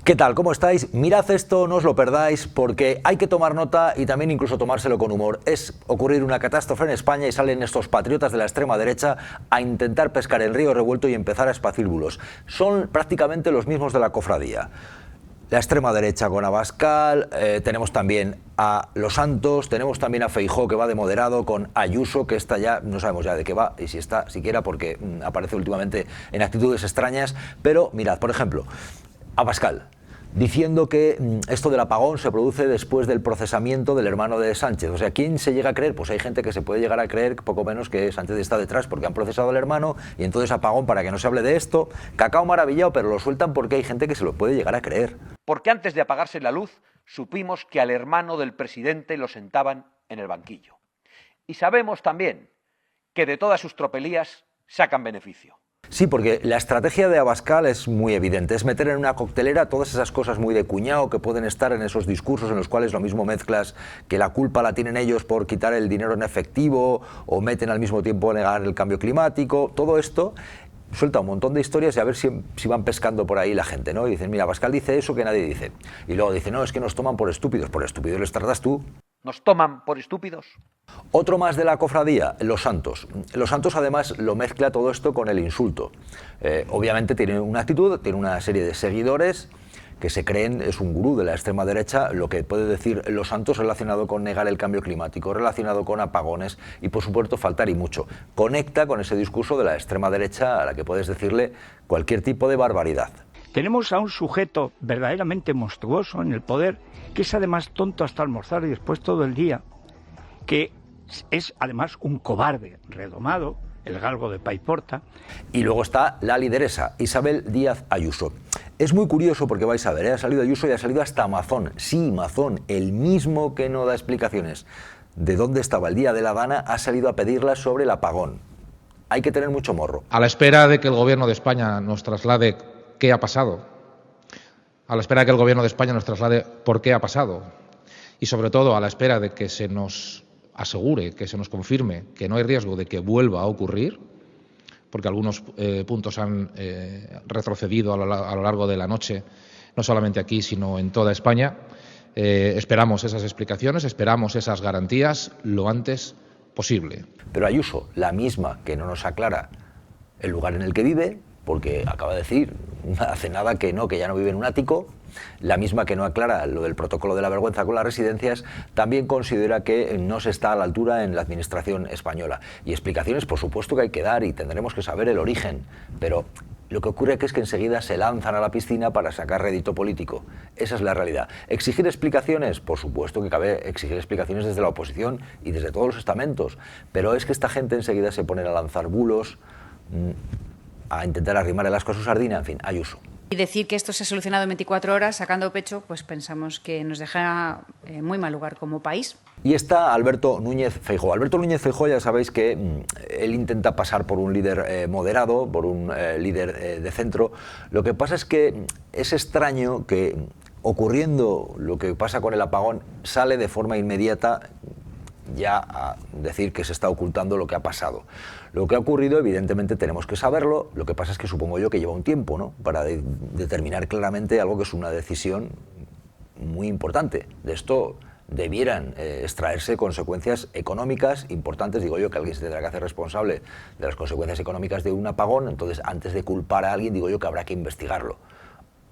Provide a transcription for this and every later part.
¿Qué tal? ¿Cómo estáis? Mirad esto, no os lo perdáis, porque hay que tomar nota y también incluso tomárselo con humor. Es ocurrir una catástrofe en España y salen estos patriotas de la extrema derecha a intentar pescar el río revuelto y empezar a esparcir bulos. Son prácticamente los mismos de la cofradía. La extrema derecha con Abascal, tenemos también a Los Santos, tenemos también a Feijóo, que va de moderado, con Ayuso, que está ya, no sabemos ya de qué va, y si está siquiera porque aparece últimamente en actitudes extrañas. Pero mirad, por ejemplo, Abascal, diciendo que esto del apagón se produce después del procesamiento del hermano de Sánchez. O sea, ¿quién se llega a creer? Pues hay gente que se puede llegar a creer poco menos que Sánchez está detrás porque han procesado al hermano y entonces apagón para que no se hable de esto. Cacao maravillado, pero lo sueltan porque hay gente que se lo puede llegar a creer. Porque antes de apagarse la luz, supimos que al hermano del presidente lo sentaban en el banquillo. Y sabemos también que de todas sus tropelías sacan beneficio. Sí, porque la estrategia de Abascal es muy evidente, es meter en una coctelera todas esas cosas muy de cuñado que pueden estar en esos discursos en los cuales lo mismo mezclas que la culpa la tienen ellos por quitar el dinero en efectivo o meten al mismo tiempo a negar el cambio climático. Todo esto suelta un montón de historias y a ver si van pescando por ahí la gente, ¿no? Y dicen, mira, Abascal dice eso que nadie dice. Y luego dicen, no, es que nos toman por estúpidos les tratas tú. ¿Nos toman por estúpidos? Otro más de la cofradía, Los Santos. Los Santos además lo mezcla todo esto con el insulto. Obviamente tiene una actitud, tiene una serie de seguidores que se creen, es un gurú de la extrema derecha, lo que puede decir Los Santos relacionado con negar el cambio climático, relacionado con apagones y por supuesto faltar y mucho. Conecta con ese discurso de la extrema derecha a la que puedes decirle cualquier tipo de barbaridad. Tenemos a un sujeto verdaderamente monstruoso en el poder, que es además tonto hasta almorzar y después todo el día, que es además un cobarde redomado, el galgo de Paiporta. Y luego está la lideresa, Isabel Díaz Ayuso. Es muy curioso porque vais a ver, ha salido Ayuso y ha salido hasta Mazón. Sí, Mazón, el mismo que no da explicaciones de dónde estaba el día de la Dana, ha salido a pedirla sobre el apagón. Hay que tener mucho morro. A la espera de que el gobierno de España nos traslade qué ha pasado, a la espera de que el gobierno de España nos traslade por qué ha pasado y sobre todo a la espera de que se nos asegure, que se nos confirme que no hay riesgo de que vuelva a ocurrir, porque algunos puntos han retrocedido a lo largo de la noche, no solamente aquí sino en toda España. Esperamos esas explicaciones, esperamos esas garantías lo antes posible. Pero Ayuso, la misma que no nos aclara el lugar en el que vive, porque acaba de decir hace nada que ya no vive en un ático, la misma que no aclara lo del protocolo de la vergüenza con las residencias, también considera que no se está a la altura en la administración española. Y explicaciones, por supuesto, que hay que dar y tendremos que saber el origen, pero lo que ocurre es que enseguida se lanzan a la piscina para sacar rédito político. Esa es la realidad. ¿Exigir explicaciones? Por supuesto que cabe exigir explicaciones desde la oposición y desde todos los estamentos, pero es que esta gente enseguida se pone a lanzar bulos, a intentar arrimar el asco a su sardina, en fin, Ayuso. Y decir que esto se ha solucionado en 24 horas sacando pecho, pues pensamos que nos deja muy mal lugar como país. Y está Alberto Núñez Feijóo. Alberto Núñez Feijóo, ya sabéis que él intenta pasar por un líder moderado, por un líder de centro. Lo que pasa es que es extraño que, ocurriendo lo que pasa con el apagón, sale de forma inmediata ya a decir que se está ocultando lo que ha pasado. Lo que ha ocurrido, evidentemente, tenemos que saberlo. Lo que pasa es que supongo yo que lleva un tiempo, ¿no?, para determinar claramente algo que es una decisión muy importante. De esto debieran extraerse consecuencias económicas importantes. Digo yo que alguien se tendrá que hacer responsable de las consecuencias económicas de un apagón. Entonces, antes de culpar a alguien, digo yo que habrá que investigarlo.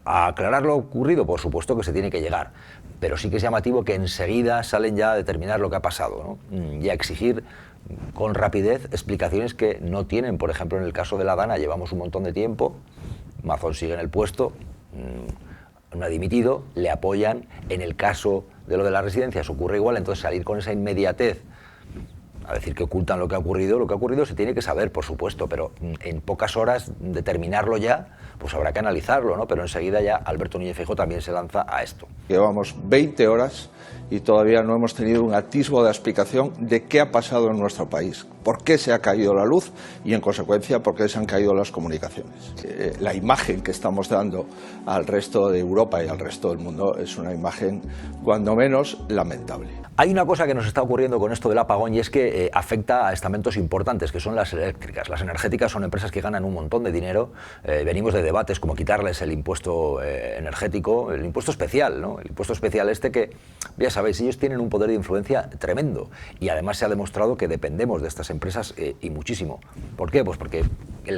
A aclarar lo ocurrido, por supuesto que se tiene que llegar, pero sí que es llamativo que enseguida salen ya a determinar lo que ha pasado, ¿no?, y a exigir con rapidez explicaciones que no tienen. Por ejemplo, en el caso de la Dana llevamos un montón de tiempo, Mazón sigue en el puesto, no ha dimitido, le apoyan. En el caso de lo de las residencias ocurre igual, entonces salir con esa inmediatez a decir que ocultan lo que ha ocurrido se tiene que saber, por supuesto, pero en pocas horas determinarlo ya, pues habrá que analizarlo, ¿no? Pero enseguida ya Alberto Núñez Feijóo también se lanza a esto. Llevamos 20 horas y todavía no hemos tenido un atisbo de explicación de qué ha pasado en nuestro país, por qué se ha caído la luz y, en consecuencia, por qué se han caído las comunicaciones. La imagen que estamos dando al resto de Europa y al resto del mundo es una imagen, cuando menos, lamentable. Hay una cosa que nos está ocurriendo con esto del apagón y es que que afecta a estamentos importantes, que son las eléctricas. Las energéticas son empresas que ganan un montón de dinero. Venimos de debates como quitarles el impuesto energético, el impuesto especial, ¿no? El impuesto especial que, ya sabéis, ellos tienen un poder de influencia tremendo y además se ha demostrado que dependemos de estas empresas y muchísimo. ¿Por qué? Pues porque la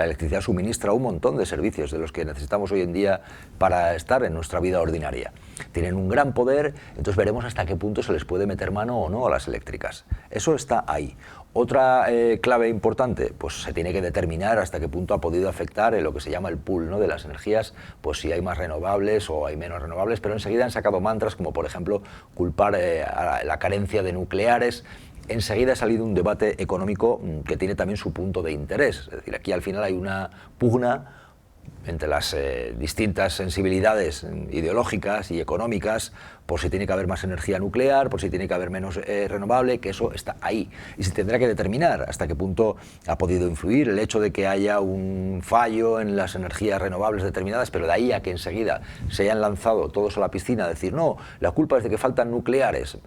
electricidad suministra un montón de servicios de los que necesitamos hoy en día para estar en nuestra vida ordinaria. Tienen un gran poder, entonces veremos hasta qué punto se les puede meter mano o no a las eléctricas. Eso está ahí. Otra clave importante, pues se tiene que determinar hasta qué punto ha podido afectar lo que se llama el pool, ¿no?, de las energías, pues si hay más renovables o hay menos renovables, pero enseguida han sacado mantras como por ejemplo culpar a la carencia de nucleares. Enseguida ha salido un debate económico que tiene también su punto de interés. Es decir, aquí al final hay una pugna entre las distintas sensibilidades ideológicas y económicas por si tiene que haber más energía nuclear, por si tiene que haber menos renovable, que eso está ahí. Y se tendrá que determinar hasta qué punto ha podido influir el hecho de que haya un fallo en las energías renovables determinadas, pero de ahí a que enseguida se hayan lanzado todos a la piscina a decir no, la culpa es de que faltan nucleares.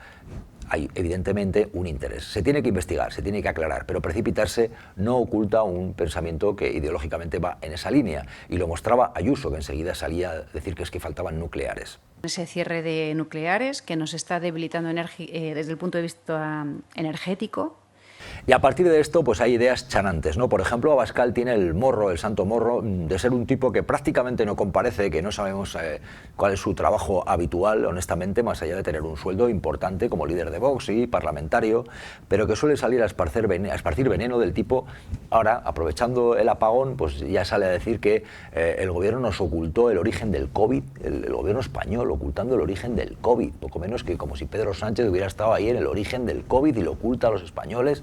Hay evidentemente un interés. Se tiene que investigar, se tiene que aclarar, pero precipitarse no oculta un pensamiento que ideológicamente va en esa línea. Y lo mostraba Ayuso, que enseguida salía a decir que es que faltaban nucleares. Ese cierre de nucleares que nos está debilitando desde el punto de vista energético. Y a partir de esto, pues hay ideas chanantes, ¿no? Por ejemplo, Abascal tiene el morro, el santo morro, de ser un tipo que prácticamente no comparece, que no sabemos cuál es su trabajo habitual, honestamente, más allá de tener un sueldo importante como líder de Vox y parlamentario, pero que suele salir a esparcir veneno del tipo, ahora, aprovechando el apagón, pues ya sale a decir que el gobierno nos ocultó el origen del COVID, el gobierno español ocultando el origen del COVID, poco menos que como si Pedro Sánchez hubiera estado ahí en el origen del COVID y lo oculta a los españoles.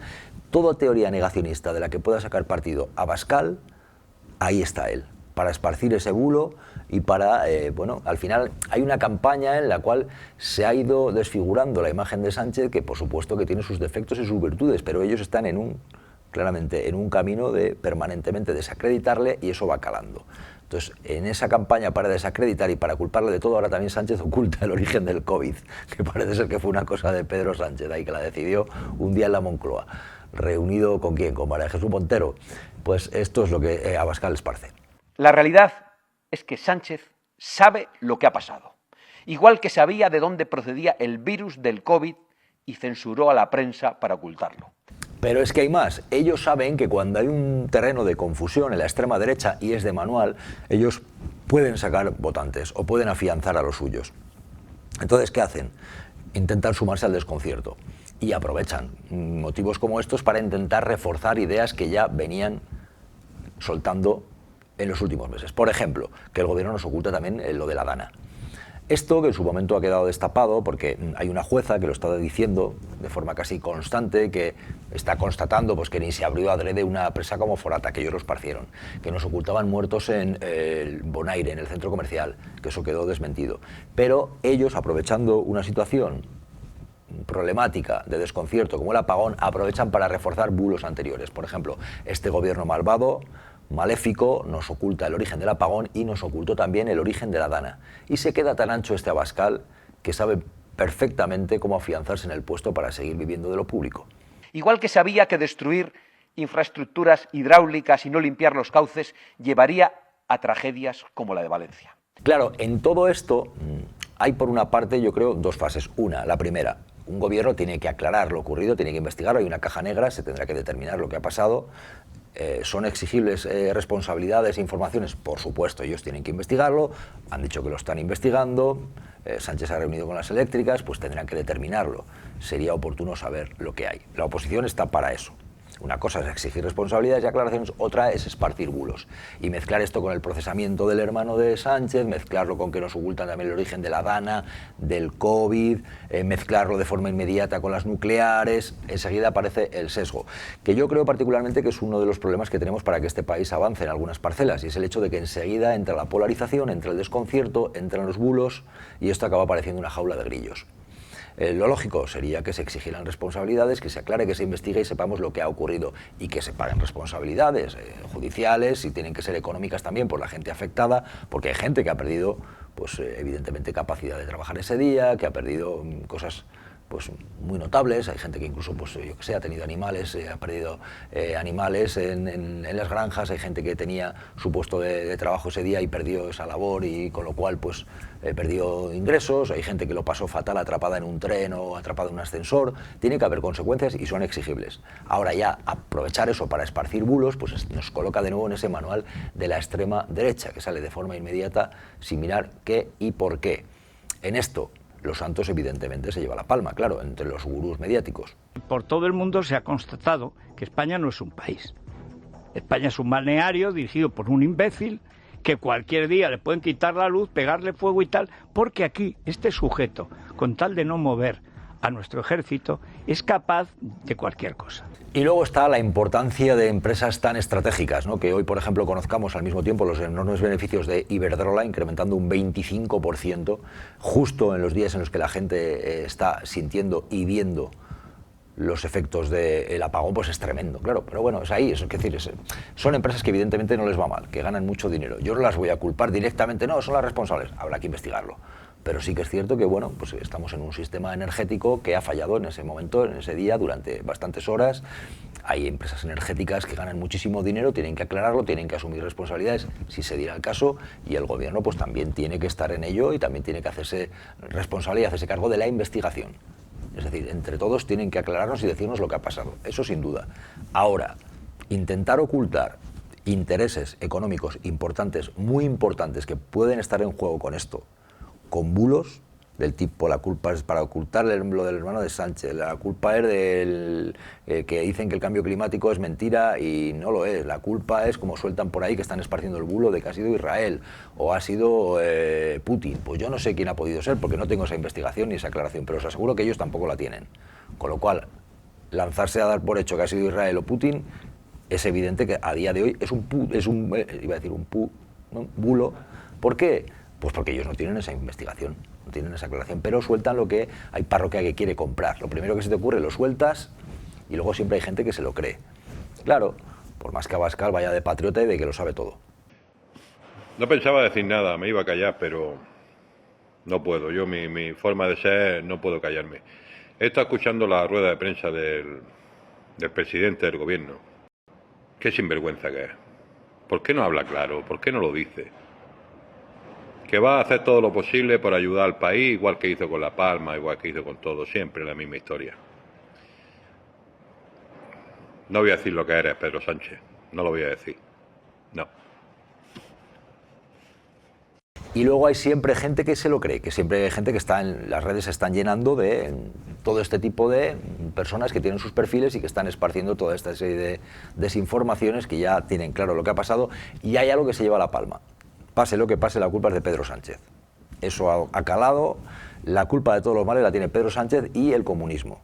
Toda teoría negacionista de la que pueda sacar partido Abascal, ahí está él, para esparcir ese bulo y para, bueno, al final hay una campaña en la cual se ha ido desfigurando la imagen de Sánchez, que por supuesto que tiene sus defectos y sus virtudes, pero ellos están claramente en un camino de permanentemente desacreditarle y eso va calando. Entonces, en esa campaña para desacreditar y para culparle de todo, ahora también Sánchez oculta el origen del COVID, que parece ser que fue una cosa de Pedro Sánchez, ahí que la decidió un día en la Moncloa, reunido ¿con quién? Con María Jesús Montero. Pues esto es lo que Abascal esparce. La realidad es que Sánchez sabe lo que ha pasado, igual que sabía de dónde procedía el virus del COVID y censuró a la prensa para ocultarlo. Pero es que hay más. Ellos saben que cuando hay un terreno de confusión en la extrema derecha y es de manual, ellos pueden sacar votantes o pueden afianzar a los suyos. Entonces, ¿qué hacen? Intentan sumarse al desconcierto y aprovechan motivos como estos para intentar reforzar ideas que ya venían soltando en los últimos meses. Por ejemplo, que el gobierno nos oculta también lo de la Dana. Esto que en su momento ha quedado destapado porque hay una jueza que lo está diciendo de forma casi constante, que está constatando pues, que ni se abrió adrede una presa como Forata, que ellos lo esparcieron, que nos ocultaban muertos en el Bonaire, en el centro comercial, que eso quedó desmentido. Pero ellos, aprovechando una situación problemática de desconcierto como el apagón, aprovechan para reforzar bulos anteriores. Por ejemplo, este gobierno malvado, maléfico, nos oculta el origen del apagón y nos ocultó también el origen de la Dana. Y se queda tan ancho este Abascal que sabe perfectamente cómo afianzarse en el puesto para seguir viviendo de lo público. Igual que sabía que destruir infraestructuras hidráulicas y no limpiar los cauces llevaría a tragedias como la de Valencia. Claro, en todo esto hay por una parte, yo creo, dos fases. Una, la primera, un gobierno tiene que aclarar lo ocurrido, tiene que investigarlo, hay una caja negra, se tendrá que determinar lo que ha pasado. ¿Son exigibles responsabilidades e informaciones? Por supuesto, ellos tienen que investigarlo, han dicho que lo están investigando, Sánchez se ha reunido con las eléctricas, pues tendrán que determinarlo. Sería oportuno saber lo que hay. La oposición está para eso. Una cosa es exigir responsabilidades y aclaraciones, otra es esparcir bulos. Y mezclar esto con el procesamiento del hermano de Sánchez, mezclarlo con que nos ocultan también el origen de la Dana, del COVID, mezclarlo de forma inmediata con las nucleares, enseguida aparece el sesgo. Que yo creo particularmente que es uno de los problemas que tenemos para que este país avance en algunas parcelas, y es el hecho de que enseguida entra la polarización, entra el desconcierto, entran los bulos, y esto acaba pareciendo una jaula de grillos. Lo lógico sería que se exigieran responsabilidades, que se aclare, que se investigue y sepamos lo que ha ocurrido y que se paguen responsabilidades judiciales y tienen que ser económicas también por la gente afectada, porque hay gente que ha perdido, pues evidentemente, capacidad de trabajar ese día, que ha perdido cosas pues muy notables, hay gente que incluso, pues yo que sé, ha tenido animales, ha perdido animales en las granjas, hay gente que tenía su puesto de trabajo ese día y perdió esa labor y con lo cual pues perdió ingresos, hay gente que lo pasó fatal atrapada en un tren o atrapada en un ascensor, tiene que haber consecuencias y son exigibles. Ahora ya aprovechar eso para esparcir bulos, pues nos coloca de nuevo en ese manual de la extrema derecha que sale de forma inmediata sin mirar qué y por qué. En esto Los Santos evidentemente se lleva la palma, claro, entre los gurús mediáticos. Por todo el mundo se ha constatado que España no es un país. España es un balneario dirigido por un imbécil que cualquier día le pueden quitar la luz, pegarle fuego y tal, porque aquí este sujeto, con tal de no mover a nuestro ejército, es capaz de cualquier cosa. Y luego está la importancia de empresas tan estratégicas, ¿no? Que hoy, por ejemplo, conozcamos al mismo tiempo los enormes beneficios de Iberdrola, incrementando un 25%, justo en los días en los que la gente está sintiendo y viendo los efectos del apagón, pues es tremendo, claro. Pero bueno, es ahí, es decir, son empresas que evidentemente no les va mal, que ganan mucho dinero. Yo no las voy a culpar directamente, no, son las responsables, habrá que investigarlo. Pero sí que es cierto que, bueno, pues estamos en un sistema energético que ha fallado en ese momento, en ese día, durante bastantes horas. Hay empresas energéticas que ganan muchísimo dinero, tienen que aclararlo, tienen que asumir responsabilidades, si se diera el caso, y el gobierno pues también tiene que estar en ello y también tiene que hacerse responsable y hacerse cargo de la investigación. Es decir, entre todos tienen que aclararnos y decirnos lo que ha pasado, eso sin duda. Ahora, intentar ocultar intereses económicos importantes, muy importantes, que pueden estar en juego con esto, con bulos del tipo la culpa es para ocultar lo del hermano de Sánchez, la culpa es del que dicen que el cambio climático es mentira y no lo es, la culpa es como sueltan por ahí que están esparciendo el bulo de que ha sido Israel o ha sido Putin. Pues yo no sé quién ha podido ser porque no tengo esa investigación ni esa aclaración, pero os aseguro que ellos tampoco la tienen. Con lo cual, lanzarse a dar por hecho que ha sido Israel o Putin es evidente que a día de hoy es un bulo. ¿Por qué? Pues porque ellos no tienen esa investigación, no tienen esa aclaración, pero sueltan lo que hay parroquia que quiere comprar. Lo primero que se te ocurre lo sueltas y luego siempre hay gente que se lo cree. Claro, por más que Abascal vaya de patriota y de que lo sabe todo. No pensaba decir nada, me iba a callar, pero no puedo. Yo, mi forma de ser, no puedo callarme. He estado escuchando la rueda de prensa del presidente del gobierno. Qué sinvergüenza que es. ¿Por qué no habla claro? ¿Por qué no lo dice? Que va a hacer todo lo posible por ayudar al país, igual que hizo con La Palma, igual que hizo con todo, siempre la misma historia. No voy a decir lo que eres, Pedro Sánchez, no lo voy a decir, no. Y luego hay siempre gente que se lo cree, que siempre hay gente que está en las redes, se están llenando de todo este tipo de personas que tienen sus perfiles y que están esparciendo toda esta serie de desinformaciones que ya tienen claro lo que ha pasado y hay algo que se lleva la palma. Pase lo que pase, la culpa es de Pedro Sánchez. Eso ha calado, la culpa de todos los males la tiene Pedro Sánchez y el comunismo.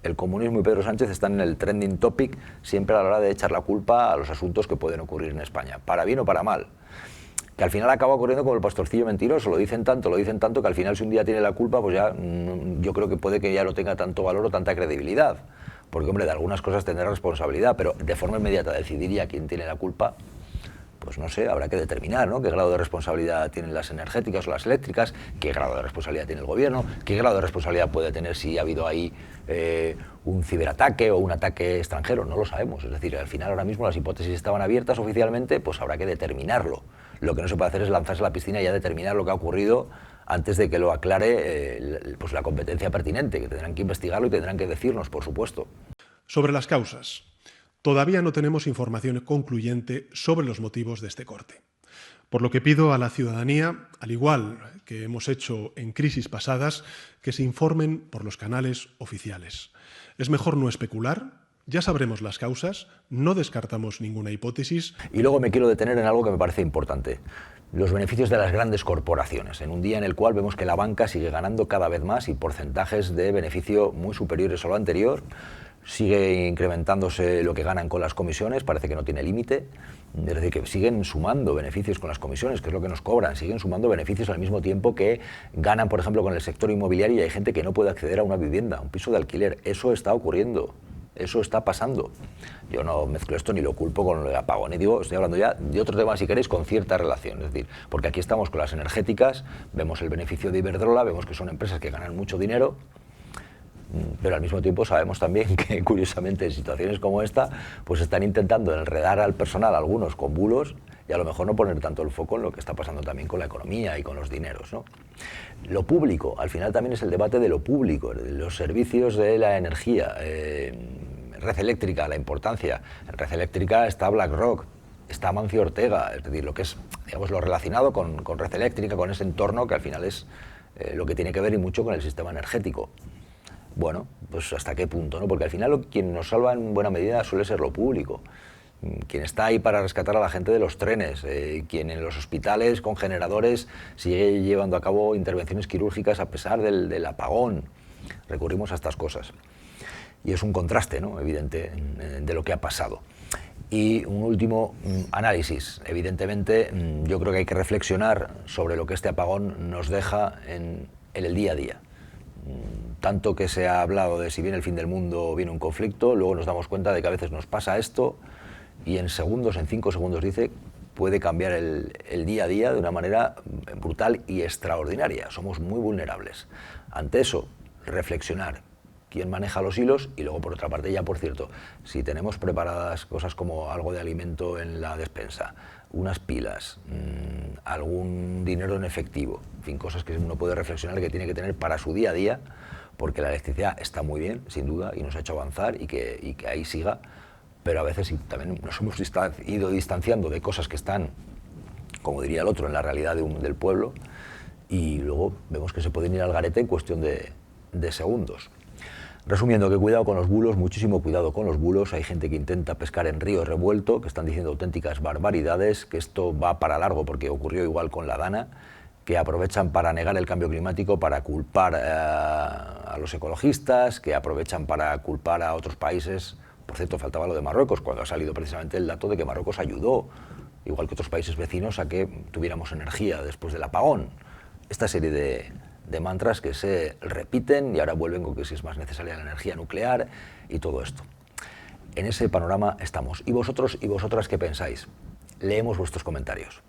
El comunismo y Pedro Sánchez están en el trending topic siempre a la hora de echar la culpa a los asuntos que pueden ocurrir en España, para bien o para mal. Que al final acaba ocurriendo como el pastorcillo mentiroso, lo dicen tanto que al final si un día tiene la culpa, pues ya yo creo que puede que ya no tenga tanto valor o tanta credibilidad. Porque, hombre, de algunas cosas tendrá responsabilidad, pero de forma inmediata decidir ya quién tiene la culpa, pues no sé, habrá que determinar, ¿no? Qué grado de responsabilidad tienen las energéticas o las eléctricas, qué grado de responsabilidad tiene el gobierno, qué grado de responsabilidad puede tener si ha habido ahí un ciberataque o un ataque extranjero, no lo sabemos. Es decir, al final ahora mismo las hipótesis estaban abiertas oficialmente, pues habrá que determinarlo. Lo que no se puede hacer es lanzarse a la piscina y ya determinar lo que ha ocurrido antes de que lo aclare pues la competencia pertinente, que tendrán que investigarlo y tendrán que decirnos, por supuesto. Sobre las causas. Todavía no tenemos información concluyente sobre los motivos de este corte. Por lo que pido a la ciudadanía, al igual que hemos hecho en crisis pasadas, que se informen por los canales oficiales. Es mejor no especular, ya sabremos las causas, no descartamos ninguna hipótesis. Y luego me quiero detener en algo que me parece importante. Los beneficios de las grandes corporaciones, en un día en el cual vemos que la banca sigue ganando cada vez más y porcentajes de beneficio muy superiores a lo anterior. Sigue incrementándose lo que ganan con las comisiones, parece que no tiene límite, es decir, que siguen sumando beneficios con las comisiones, que es lo que nos cobran, siguen sumando beneficios al mismo tiempo que ganan, por ejemplo, con el sector inmobiliario y hay gente que no puede acceder a una vivienda, a un piso de alquiler. Eso está ocurriendo, eso está pasando. Yo no mezclo esto ni lo culpo con el apagón, y digo, estoy hablando ya de otro tema, si queréis, con cierta relación, es decir, porque aquí estamos con las energéticas, vemos el beneficio de Iberdrola, vemos que son empresas que ganan mucho dinero. Pero al mismo tiempo sabemos también que, curiosamente, en situaciones como esta, pues están intentando enredar al personal, algunos con bulos, y a lo mejor no poner tanto el foco en lo que está pasando también con la economía y con los dineros, ¿no? Lo público, al final también es el debate de lo público, de los servicios de la energía, red eléctrica, la importancia. En red eléctrica está BlackRock, está Amancio Ortega, es decir, lo que es, digamos, lo relacionado con red eléctrica, con ese entorno que al final es lo que tiene que ver y mucho con el sistema energético. Bueno, pues hasta qué punto, ¿no? Porque al final quien nos salva en buena medida suele ser lo público. Quien está ahí para rescatar a la gente de los trenes, quien en los hospitales con generadores sigue llevando a cabo intervenciones quirúrgicas a pesar del apagón. Recurrimos a estas cosas. Y es un contraste, ¿no?, evidente de lo que ha pasado. Y un último análisis. Evidentemente, yo creo que hay que reflexionar sobre lo que este apagón nos deja en el día a día. Tanto que se ha hablado de si viene el fin del mundo o viene un conflicto, luego nos damos cuenta de que a veces nos pasa esto y en segundos, en 5 segundos, puede cambiar el día a día de una manera brutal y extraordinaria. Somos muy vulnerables. Ante eso, reflexionar quién maneja los hilos y luego, por otra parte, ya por cierto, si tenemos preparadas cosas como algo de alimento en la despensa, unas pilas, algún dinero en efectivo, en fin, cosas que uno puede reflexionar que tiene que tener para su día a día, porque la electricidad está muy bien, sin duda, y nos ha hecho avanzar y que ahí siga, pero a veces sí, también nos hemos ido distanciando de cosas que están, como diría el otro, en la realidad del pueblo, y luego vemos que se pueden ir al garete en cuestión de segundos. Resumiendo, que cuidado con los bulos, muchísimo cuidado con los bulos. Hay gente que intenta pescar en río revuelto, que están diciendo auténticas barbaridades, que esto va para largo porque ocurrió igual con la Dana, que aprovechan para negar el cambio climático, para culpar a los ecologistas, que aprovechan para culpar a otros países. Por cierto, faltaba lo de Marruecos, cuando ha salido precisamente el dato de que Marruecos ayudó, igual que otros países vecinos, a que tuviéramos energía después del apagón. Esta serie de mantras que se repiten y ahora vuelven con que si es más necesaria la energía nuclear y todo esto. En ese panorama estamos. ¿Y vosotros y vosotras qué pensáis? Leemos vuestros comentarios.